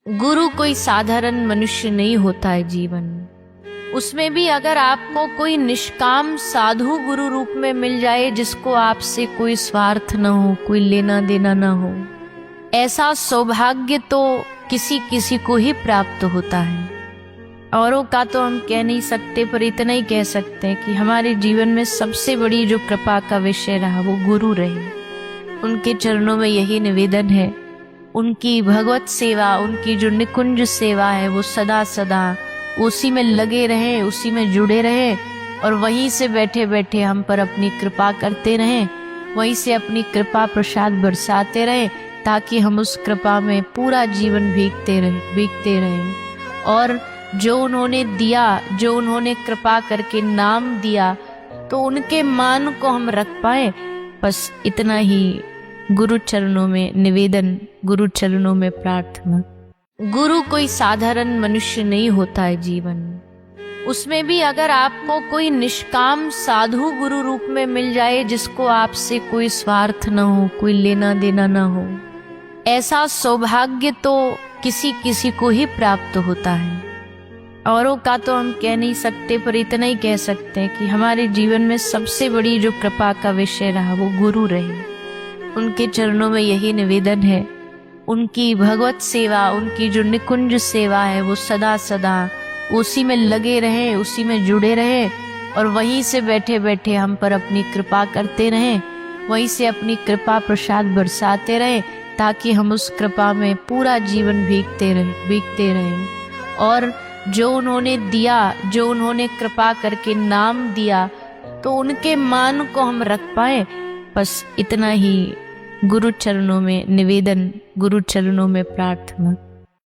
गुरु कोई साधारण मनुष्य नहीं होता है जीवन। उसमें भी अगर आपको कोई निष्काम साधु गुरु रूप में मिल जाए, जिसको आपसे कोई स्वार्थ न हो, कोई लेना देना न हो, ऐसा सौभाग्य तो किसी किसी को ही प्राप्त होता है। औरों का तो हम कह नहीं सकते, पर इतना ही कह सकते हैं कि हमारे जीवन में सबसे बड़ी जो कृपा का विषय रहा वो गुरु रहे। उनके चरणों में यही निवेदन है, उनकी भगवत सेवा, उनकी जो निकुंज सेवा है वो सदा सदा उसी में लगे रहें, उसी में जुड़े रहें और वहीं से बैठे बैठे हम पर अपनी कृपा करते रहें, वहीं से अपनी कृपा प्रसाद बरसाते रहें, ताकि हम उस कृपा में पूरा जीवन भीगते रहें। और जो उन्होंने दिया, जो उन्होंने कृपा करके नाम दिया, तो उनके मान को हम रख पाए, बस इतना ही गुरु चरणों में निवेदन, गुरु चरणों में प्रार्थना। गुरु कोई साधारण मनुष्य नहीं होता है जीवन। उसमें भी अगर आपको कोई निष्काम साधु गुरु रूप में मिल जाए, जिसको आपसे कोई स्वार्थ न हो, कोई लेना देना न हो, ऐसा सौभाग्य तो किसी किसी को ही प्राप्त होता है। औरों का तो हम कह नहीं सकते, पर इतना ही कह सकते हैं कि हमारे जीवन में सबसे बड़ी जो कृपा का विषय रहा वो गुरु रहे। उनके चरणों में यही निवेदन है, उनकी भगवत सेवा, उनकी जो निकुंज सेवा है वो सदा सदा उसी में लगे रहें, उसी में जुड़े रहें और वहीं से बैठे बैठे हम पर अपनी कृपा करते रहें, वहीं से अपनी कृपा प्रसाद बरसाते रहें, ताकि हम उस कृपा में पूरा जीवन भीगते रहें। और जो उन्होंने दिया, जो उन्होंने कृपा करके नाम दिया, तो उनके मान को हम रख पाए, बस इतना ही गुरु चरणों में निवेदन, गुरु चरणों में प्रार्थना।